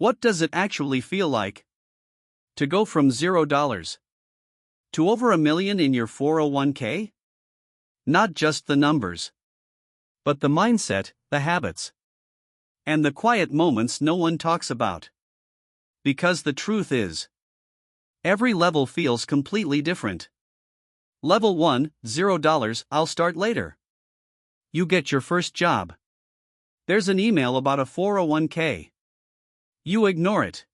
What does it actually feel like to go from $0 to over $1 million in your 401k? Not just the numbers, but the mindset, the habits, and the quiet moments no one talks about. Because the truth is, every level feels completely different. Level 1, $0, I'll start later. You get your first job. There's an email about a 401k. You ignore it.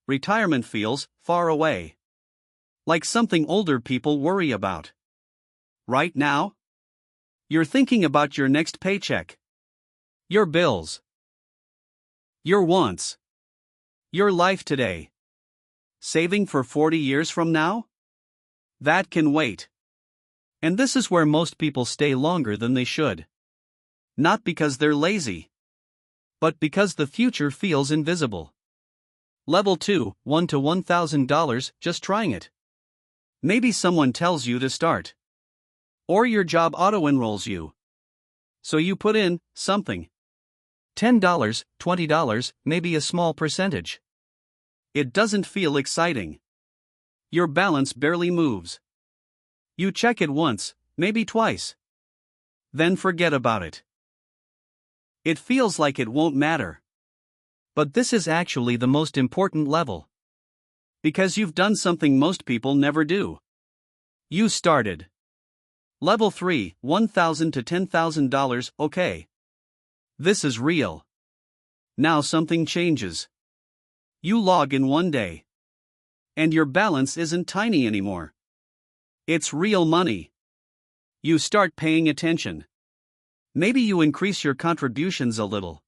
Retirement feels far away. Like something older people worry about. Right now, you're thinking about your next paycheck, your bills, your wants, your life today. Saving for 40 years from now? That can wait. And this is where most people stay longer than they should. Not because they're lazy, but because the future feels invisible. Level 2, $1 to $1,000, just trying it. Maybe someone tells you to start. Or your job auto-enrolls you. So you put in something. $10, $20, maybe a small percentage. It doesn't feel exciting. Your balance barely moves. You check it once, maybe twice. Then forget about it. It feels like it won't matter. But this is actually the most important level. Because you've done something most people never do. You started. Level 3, $1,000 to $10,000, okay. This is real. Now something changes. You log in one day. And your balance isn't tiny anymore. It's real money. You start paying attention. Maybe you increase your contributions a little.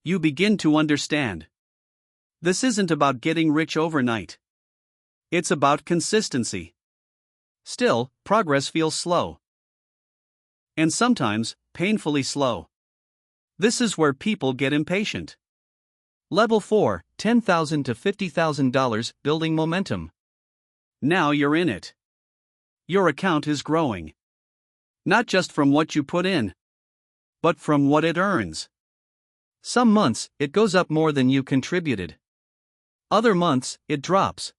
You begin to understand. This isn't about getting rich overnight. It's about consistency. Still, progress feels slow. And sometimes, painfully slow. This is where people get impatient. Level 4, $10,000 to $50,000, building momentum. Now you're in it. Your account is growing. Not just from what you put in, but from what it earns. Some months, it goes up more than you contributed. Other months, it drops.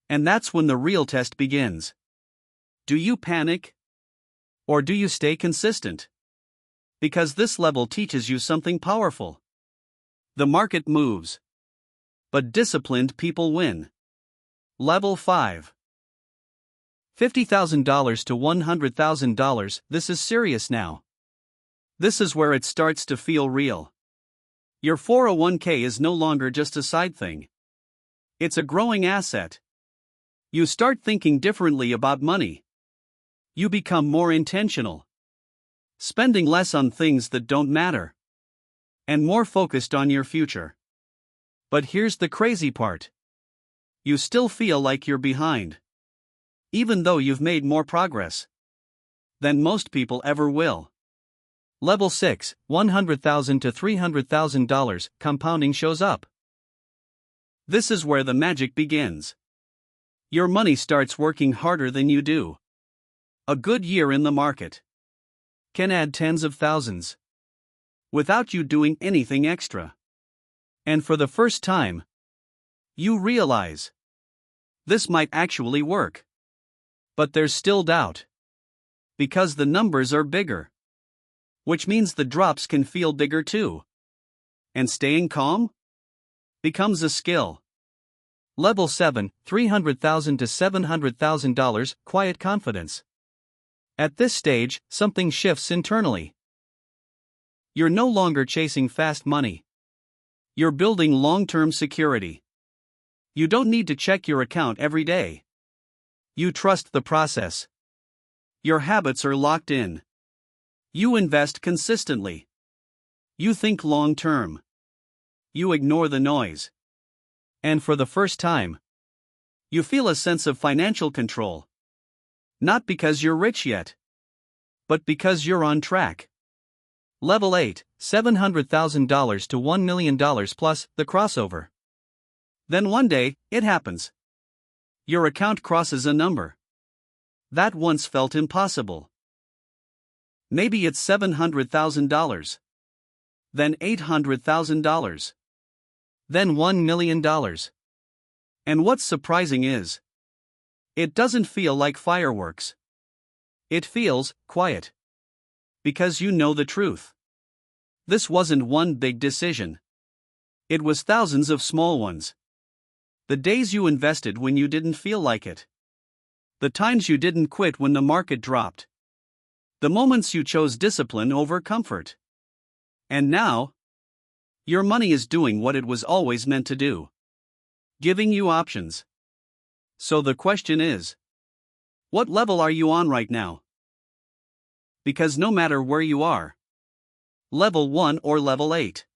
And that's when the real test begins. Do you panic? Or do you stay consistent? Because this level teaches you something powerful. The market moves. But disciplined people win. Level 5. $50,000 to $100,000, this is serious now. This is where it starts to feel real. Your 401k is no longer just a side thing. It's a growing asset. You start thinking differently about money. You become more intentional. Spending less on things that don't matter. And more focused on your future. But here's the crazy part. You still feel like you're behind. Even though you've made more progress than most people ever will. Level 6, $100,000 to $300,000, compounding shows up. This is where the magic begins. Your money starts working harder than you do. A good year in the market can add tens of thousands without you doing anything extra. And for the first time, you realize this might actually work. But there's still doubt. Because the numbers are bigger. Which means the drops can feel bigger too. And staying calm becomes a skill. Level 7, $300,000 to $700,000, quiet confidence. At this stage, something shifts internally. You're no longer chasing fast money. You're building long-term security. You don't need to check your account every day. You trust the process. Your habits are locked in. You invest consistently. You think long-term. You ignore the noise. And for the first time, you feel a sense of financial control. Not because you're rich yet, but because you're on track. Level 8, $700,000 to $1 million plus the crossover. Then one day, it happens. Your account crosses a number that once felt impossible. Maybe it's $700,000. Then $800,000. then $1 million. And what's surprising is, it doesn't feel like fireworks. It feels quiet. Because you know the truth. This wasn't one big decision. It was thousands of small ones. The days you invested when you didn't feel like it. The times you didn't quit when the market dropped. The moments you chose discipline over comfort. And now, your money is doing what it was always meant to do. Giving you options. So the question is, what level are you on right now? Because no matter where you are, level 1 or level 8,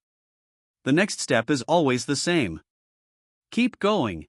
the next step is always the same. Keep going.